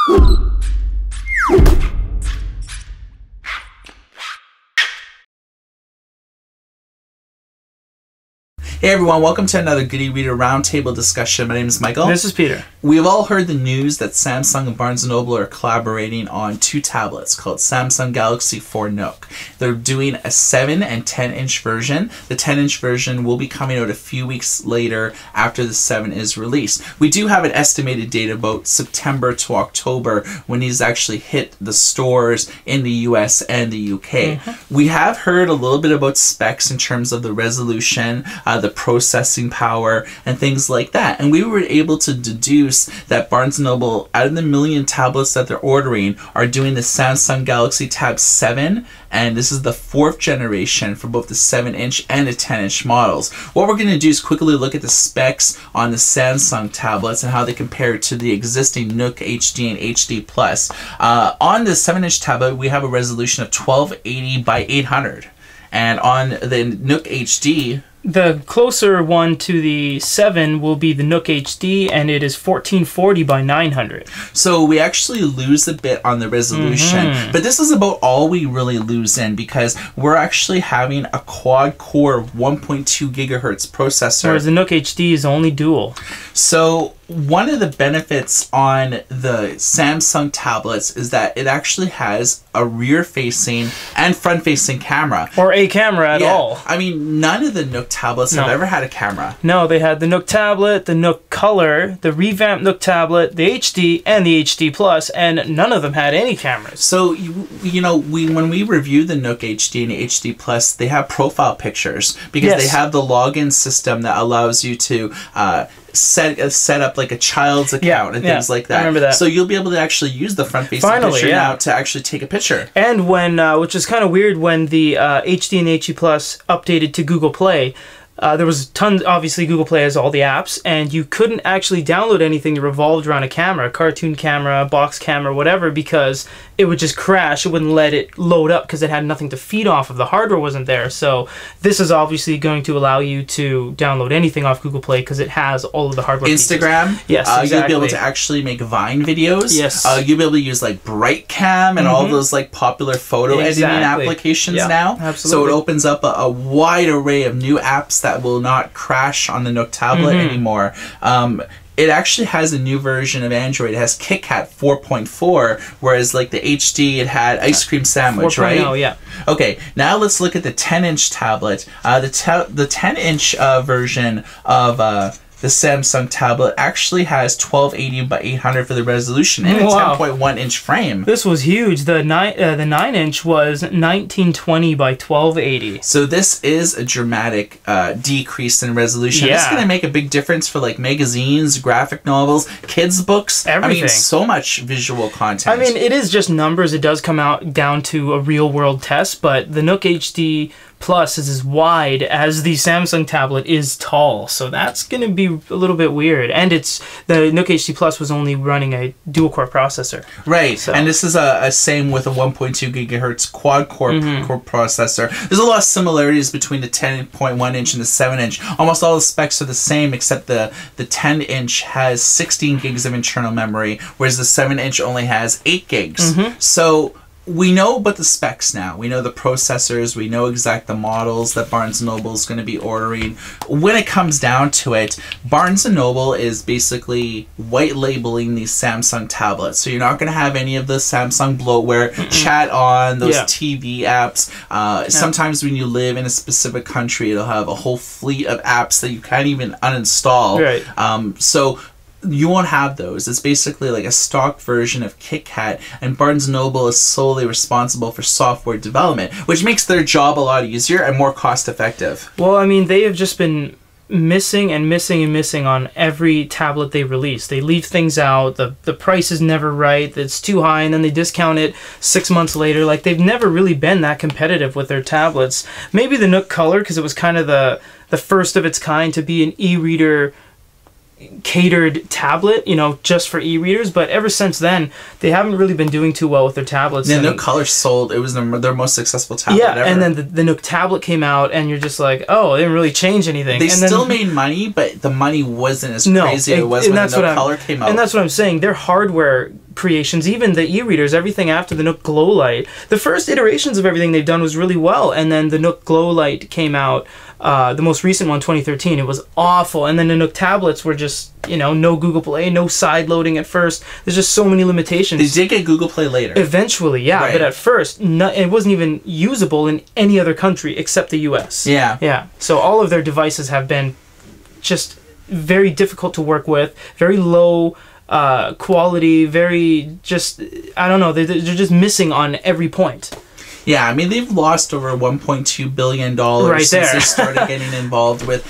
Hey everyone, welcome to another Good e-Reader Roundtable discussion. My name is Michael. This is Peter. We've all heard the news that Samsung and Barnes & Noble are collaborating on two tablets called Samsung Galaxy 4 Nook. They're doing a 7 and 10-inch version. The 10-inch version will be coming out a few weeks later after the 7 is released. We do have an estimated date about September to October when these actually hit the stores in the US and the UK. We have heard a little bit about specs in terms of the resolution, the processing power, and things like that. And we were able to deduce that Barnes & Noble, out of the million tablets that they're ordering, are doing the Samsung Galaxy Tab 7, and this is the 4th generation for both the 7-inch and the 10-inch models. What we're going to do is quickly look at the specs on the Samsung tablets and how they compare to the existing Nook HD and HD Plus. On the 7-inch tablet, we have a resolution of 1280 by 800. And on the Nook HD, the closer one to the 7 will be the Nook HD, and it is 1440 by 900. So we actually lose a bit on the resolution, but this is about all we really lose in, because we're actually having a quad-core 1.2 gigahertz processor. Whereas the Nook HD is only dual. So one of the benefits on the Samsung tablets is that it actually has a rear-facing and front-facing camera. Or a camera at all. I mean, none of the Nook tablets have ever had a camera. No, they had the Nook tablet, the Nook Color, the revamped Nook tablet, the HD, and the HD Plus, and none of them had any cameras. So, you know, when we reviewed the Nook HD and the HD Plus, they have profile pictures, because they have the login system that allows you to set up like a child's account and things like that. I remember that. So you'll be able to actually use the front-facing picture now to actually take a picture. And when, which is kind of weird, when the HD and HD Plus updated to Google Play, there was tons, obviously Google Play has all the apps, and you couldn't actually download anything that revolved around a camera, cartoon camera, box camera, whatever, because it would just crash. It wouldn't let it load up because it had nothing to feed off of. The hardware wasn't there. So this is obviously going to allow you to download anything off Google Play because it has all of the hardware Instagram. Features. Yes, exactly. You'll be able to actually make Vine videos. Yes. You'll be able to use like Brightcam and all those like popular photo editing applications now. Absolutely. So it opens up a wide array of new apps that will not crash on the Nook tablet anymore. It actually has a new version of Android. It has KitKat 4.4, whereas like the HD, it had Ice Cream Sandwich, right? Oh, yeah. Okay, now let's look at the 10-inch tablet. The 10-inch version of the Samsung tablet actually has 1280 by 800 for the resolution and a 10.1-inch frame. This was huge. The 9-inch was 1920 by 1280. So this is a dramatic decrease in resolution. It's going to make a big difference for like magazines, graphic novels, kids' books. Everything. I mean, so much visual content. I mean, it is just numbers. It does come out down to a real-world test, but the Nook HD Plus is as wide as the Samsung tablet is tall, so that's going to be a little bit weird. And the Nook HD Plus was only running a dual-core processor. Right, so. And this is a same with a 1.2 gigahertz quad-core processor. There's a lot of similarities between the 10.1-inch and the 7-inch. Almost all the specs are the same, except the 10-inch has 16 gigs of internal memory, whereas the 7-inch only has 8 gigs. So we know about the specs now. We know the processors. We know the models that Barnes & Noble is going to be ordering. When it comes down to it, Barnes & Noble is basically white labeling these Samsung tablets. So you're not going to have any of the Samsung bloatware, chat on, those TV apps. Sometimes when you live in a specific country, it'll have a whole fleet of apps that you can't even uninstall. Right. So you won't have those. It's basically like a stock version of KitKat, and Barnes & Noble is solely responsible for software development, which makes their job a lot easier and more cost effective. Well, I mean, they have just been missing and missing and missing on every tablet they release. They leave things out, the price is never right, it's too high, and then they discount it 6 months later. Like, they've never really been that competitive with their tablets. Maybe the Nook Color, because it was kind of the first of its kind to be an e-reader catered tablet, you know, just for e-readers, but ever since then they haven't really been doing too well with their tablets. Yeah, Nook Color sold. It was their most successful tablet ever. And then the Nook tablet came out, and you're just like, oh, it didn't really change anything. They still made money, but the money wasn't as crazy as it was when the Nook Color came out. And that's what I'm saying. Their hardware creations, even the e-readers, everything after the Nook Glow Light. The first iterations of everything they've done was really well, and then the Nook Glow Light came out, the most recent one, 2013. It was awful, and then the Nook tablets were just, no Google Play, no side loading at first. There's just so many limitations. They did get Google Play later. Eventually, yeah, right. But at first, it wasn't even usable in any other country except the US. Yeah. So all of their devices have been just very difficult to work with, very low quality, very just, I don't know, they're just missing on every point. Yeah, I mean, they've lost over $1.2 billion since they started getting involved with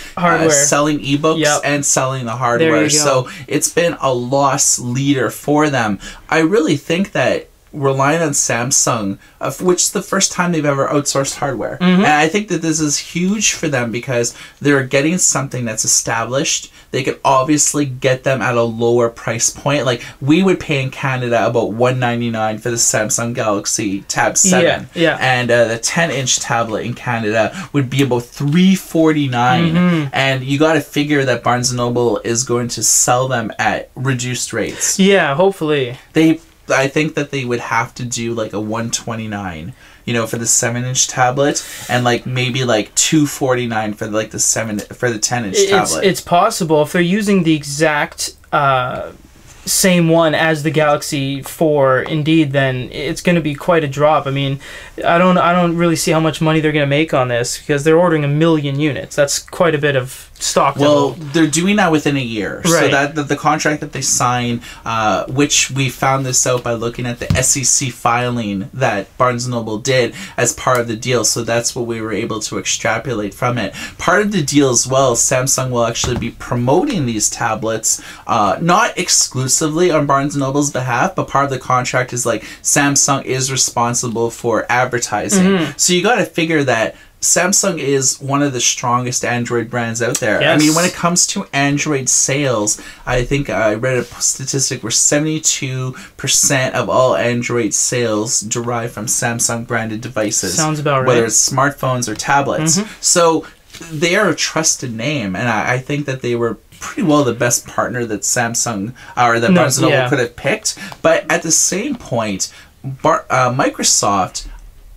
selling ebooks and selling the hardware. So it's been a loss leader for them. I really think that relying on Samsung, which is the first time they've ever outsourced hardware. And I think that this is huge for them because they're getting something that's established. They could obviously get them at a lower price point. Like, we would pay in Canada about $199 for the Samsung Galaxy Tab 7. And the 10-inch tablet in Canada would be about $349. And you got to figure that Barnes & Noble is going to sell them at reduced rates. Yeah, hopefully. I think that they would have to do like a $129, for the 7-inch tablet, and like maybe like $249 for like the 10-inch tablet. It's possible if they're using the exact same one as the Galaxy 4, indeed, then it's going to be quite a drop. I mean, I don't really see how much money they're going to make on this because they're ordering 1 million units. That's quite a bit of stock. Well, they're doing that within a year. Right. So that the contract that they sign, which we found this out by looking at the SEC filing that Barnes & Noble did as part of the deal. So that's what we were able to extrapolate from it. Part of the deal as well, Samsung will actually be promoting these tablets, not exclusively on Barnes & Noble's behalf, but part of the contract is like Samsung is responsible for advertising. So you got to figure that Samsung is one of the strongest Android brands out there. Yes. I mean, when it comes to Android sales, I think I read a statistic where 72% of all Android sales derive from Samsung branded devices. Sounds about right. Whether it's smartphones or tablets. So they are a trusted name, and I think that they were pretty well the best partner that Samsung or that Barnes & Noble could have picked. But at the same point, Microsoft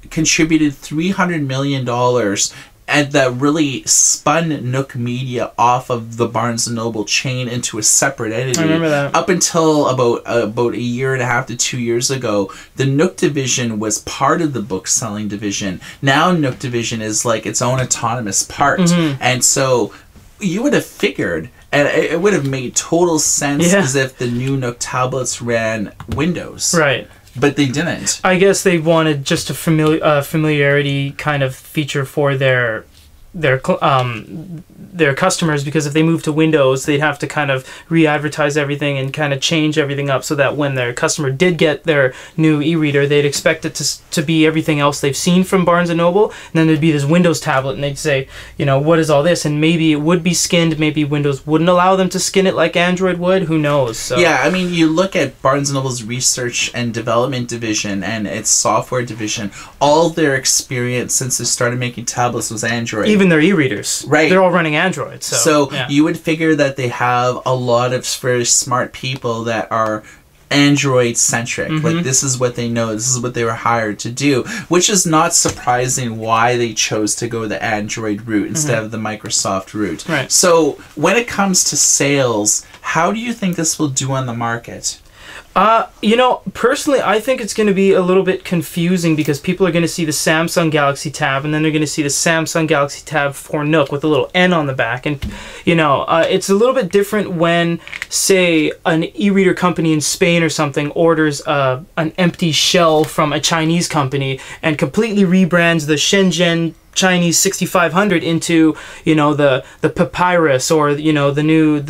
contributed $300 million, and that really spun Nook Media off of the Barnes & Noble chain into a separate entity. I remember that. Up until about a year and a half to 2 years ago, the Nook division was part of the book selling division. Now Nook division is like its own autonomous part. And so you would have figured, and it would have made total sense as if the new Nook tablets ran Windows. Right. But they didn't. I guess they wanted just a familiarity kind of feature for their customers, because if they move to Windows, they'd have to kind of re-advertise everything and kind of change everything up so that when their customer did get their new e-reader, they'd expect it to be everything else they've seen from Barnes & Noble, and then there'd be this Windows tablet, and they'd say, what is all this? And maybe it would be skinned, maybe Windows wouldn't allow them to skin it like Android would, who knows? So. Yeah, I mean, you look at Barnes & Noble's research and development division and its software division, all their experience since they started making tablets was Android. Even their e-readers. Right. They're all running Android. So you would figure that they have a lot of very smart people that are Android centric. Like, this is what they know, this is what they were hired to do, which is not surprising why they chose to go the Android route instead of the Microsoft route. Right. So when it comes to sales, how do you think this will do on the market? Personally, I think it's going to be a little bit confusing because people are going to see the Samsung Galaxy Tab, and then they're going to see the Samsung Galaxy Tab for Nook with a little N on the back. And, it's a little bit different when, say, an e-reader company in Spain or something orders an empty shell from a Chinese company and completely rebrands the Shenzhen Chinese 6500 into the Papyrus or the new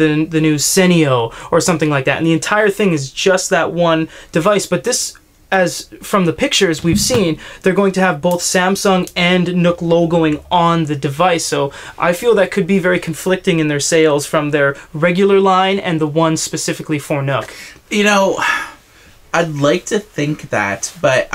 Senio or something like that, and the entire thing is just that one device. But this, as from the pictures we've seen, they're going to have both Samsung and Nook logoing on the device, so I feel that could be very conflicting in their sales from their regular line and the one specifically for Nook. I'd like to think that, but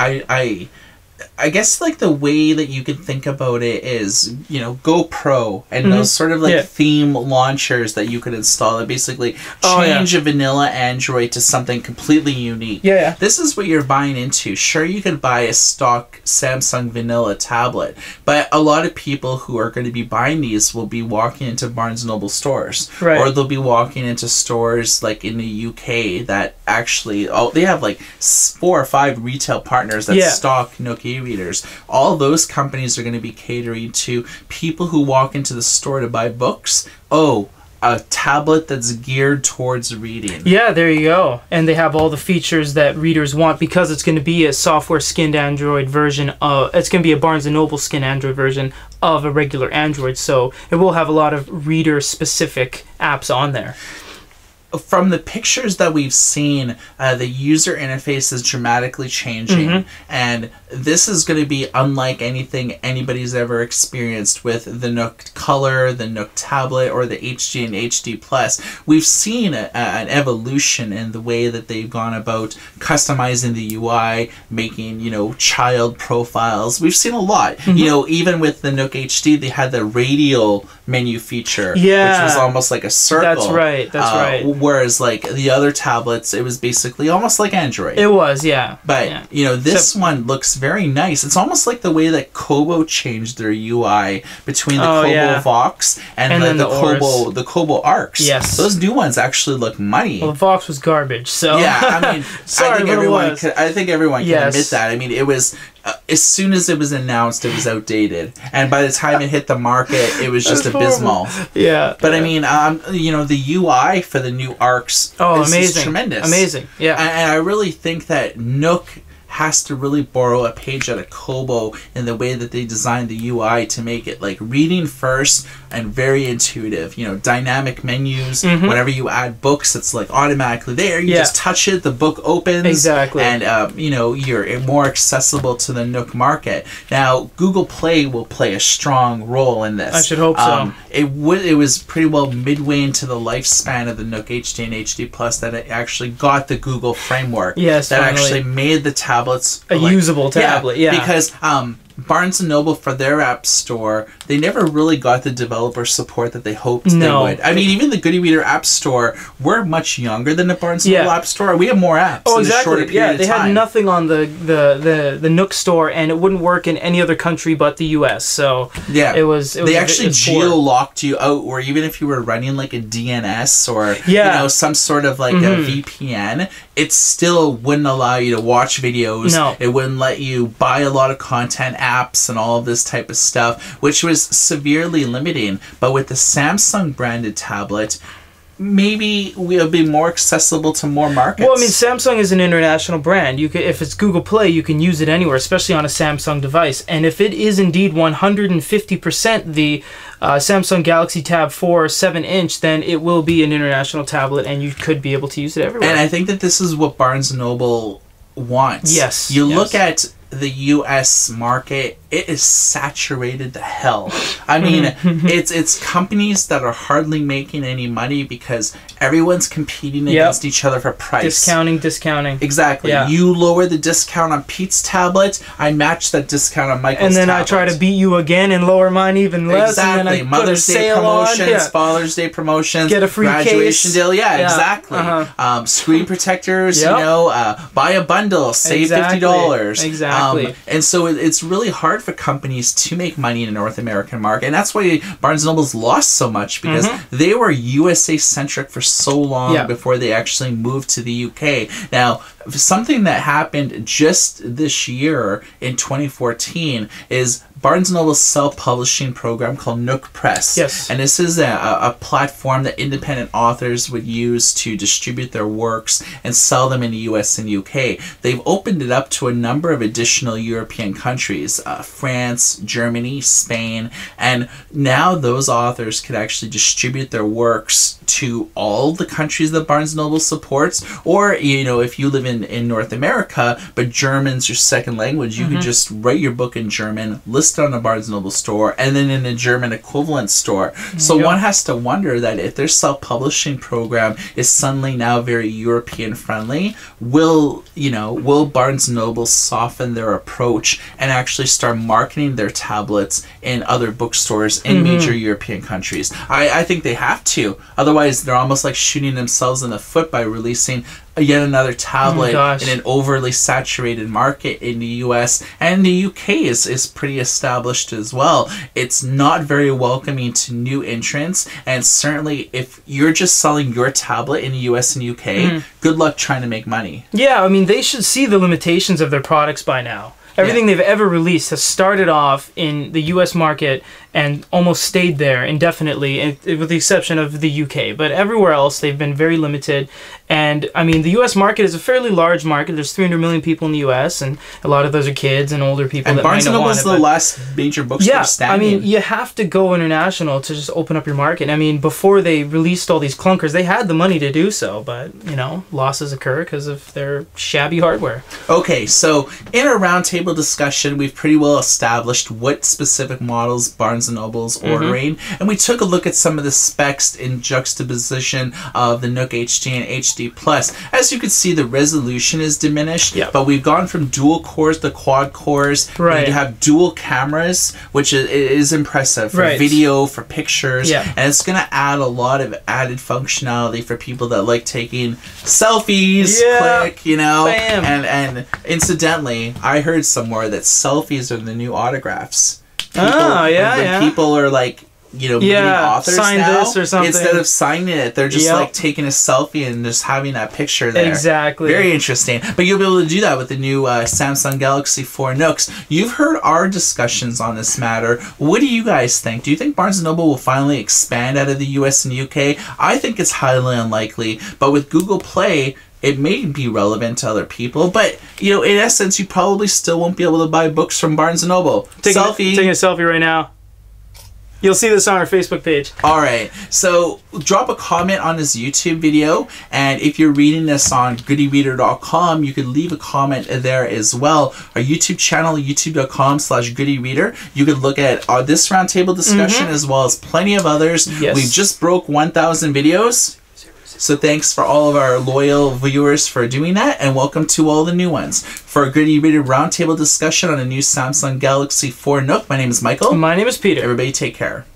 I guess like the way that you could think about it is, you know, GoPro and those sort of like theme launchers that you could install that basically change a vanilla Android to something completely unique. Yeah. This is what you're buying into. Sure, you could buy a stock Samsung vanilla tablet, but a lot of people who are going to be buying these will be walking into Barnes & Noble stores. Right. Or they'll be walking into stores like in the UK that actually, they have like 4 or 5 retail partners that stock Nook e-readers. All those companies are going to be catering to people who walk into the store to buy books. Oh, a tablet that's geared towards reading. Yeah, there you go. And they have all the features that readers want because it's going to be a software skinned Android version of, it's going to be a Barnes & Noble skinned Android version of a regular Android. So it will have a lot of reader specific apps on there. From the pictures that we've seen, the user interface is dramatically changing, and this is going to be unlike anything anybody's ever experienced with the Nook Color, the Nook Tablet, or the HD and HD Plus. We've seen an evolution in the way that they've gone about customizing the UI, making, you know, child profiles. We've seen a lot. You know, even with the Nook HD, they had the radial menu feature, which was almost like a circle. That's right. That's right. Whereas, like, the other tablets, it was basically almost like Android. It was, yeah. But, you know, this one looks very nice. It's almost like the way that Kobo changed their UI between the Kobo Vox and the Kobo Arcs. Yes. Those new ones actually look money. Well, the Vox was garbage, so... Yeah, I mean, Sorry, I think everyone can admit that. I mean, it was... as soon as it was announced, it was outdated, and by the time it hit the market, it was just abysmal. Yeah, but I mean, you know, the UI for the new Arcs is tremendous, amazing. Yeah, and I really think that Nook has to really borrow a page out of Kobo in the way that they designed the UI to make it like reading first and very intuitive. You know, dynamic menus. Whenever you add books, it's like automatically there. You just touch it, the book opens. Exactly. And you know, you're more accessible to the Nook market. Now, Google Play will play a strong role in this. I should hope so. It was pretty well midway into the lifespan of the Nook HD and HD Plus that it actually got the Google framework. Yes, that finally. actually made the tablets a usable tablet. Yeah, because Barnes & Noble, for their app store, they never really got the developer support that they hoped they would. I mean, even the Good e-Reader app store, we're much younger than the Barnes & Noble app store. We have more apps in a shorter period of time. They had nothing on the Nook store, and it wouldn't work in any other country but the US. So it was they actually geo-locked you out, where even if you were running like a DNS or you know, some sort of like a VPN, it still wouldn't allow you to watch videos. No. It wouldn't let you buy a lot of content, apps and all of this type of stuff, which was severely limiting. But with the Samsung branded tablet, maybe we'll be more accessible to more markets. Well, I mean, Samsung is an international brand. You could, if it's Google Play, you can use it anywhere, especially on a Samsung device. And if it is indeed 150% the Samsung Galaxy Tab 4 7-inch, then it will be an international tablet, and you could be able to use it everywhere. And I think that this is what Barnes & Noble wants. Yes. You look at the US market, it is saturated to hell. I mean, it's companies that are hardly making any money because everyone's competing against each other for price. Discounting. Exactly. Yeah. You lower the discount on Pete's tablet, I match that discount on Michael's tablet. And then tablet. I try to beat you again and lower mine even less. Exactly. And then I Mother's Day promotions, Father's Day promotions, get a free graduation case. deal. Yeah, exactly. Screen protectors, you know, buy a bundle, save $50. Exactly. And so it's really hard for companies to make money in the North American market. And that's why Barnes & Noble's lost so much, because they were USA-centric for so long before they actually moved to the UK. Now, something that happened just this year in 2014 is Barnes & Noble's self-publishing program called Nook Press. Yes. And this is a platform that independent authors would use to distribute their works and sell them in the US and UK. They've opened it up to a number of additional European countries. France, Germany, Spain, and now those authors could actually distribute their works to all the countries that Barnes & Noble supports. Or, you know, if you live in North America, but German's your second language, you could just write your book in German, list it on a Barnes & Noble store, and then in a German equivalent store. So one has to wonder that if their self-publishing program is suddenly now very European friendly, will Barnes & Noble soften their approach and actually start marketing their tablets in other bookstores in major European countries? I think they have to. Otherwise, they're almost like shooting themselves in the foot by releasing yet another tablet in an overly saturated market in the US, and the UK is pretty established as well. It's not very welcoming to new entrants, and certainly if you're just selling your tablet in the US and UK, good luck trying to make money. Yeah, I mean, they should see the limitations of their products by now. Everything they've ever released has started off in the US market and almost stayed there indefinitely, with the exception of the UK. But everywhere else, they've been very limited. And, I mean, the US market is a fairly large market. There's 300 million people in the US, and a lot of those are kids and older people. And that Barnes & might not Noble want is it, the last major bookstore standing. I mean, you have to go international to just open up your market. I mean, before they released all these clunkers, they had the money to do so, but, you know, losses occur because of their shabby hardware. Okay, so in our roundtable discussion, we've pretty well established what specific models Barnes & Noble's ordering, and we took a look at some of the specs in juxtaposition of the Nook HD and HD Plus. As you can see, the resolution is diminished, but we've gone from dual cores to quad cores. You have dual cameras, which is impressive for video, for pictures, and it's going to add a lot of added functionality for people that like taking selfies, click, you know, and incidentally, I heard somewhere that selfies are the new autographs. People are like, you know, meeting authors sign now, this or something. instead of signing it, they're just like taking a selfie and just having that picture there. Exactly. Very interesting. But you'll be able to do that with the new Samsung Galaxy 4 Nooks. You've heard our discussions on this matter. What do you guys think? Do you think Barnes & Noble will finally expand out of the US and UK? I think it's highly unlikely. But with Google Play, it may be relevant to other people, but, you know, in essence, you probably still won't be able to buy books from Barnes & Noble. Taking a selfie right now. You'll see this on our Facebook page. All right. So drop a comment on this YouTube video, and if you're reading this on goodyreader.com, you could leave a comment there as well. Our YouTube channel, youtube.com/goodyreader. You could look at this roundtable discussion as well as plenty of others. We just broke 1,000 videos. So thanks for all of our loyal viewers for doing that, and welcome to all the new ones. For a Good E-Reader roundtable discussion on a new Samsung Galaxy 4 Nook, my name is Michael. My name is Peter. Everybody take care.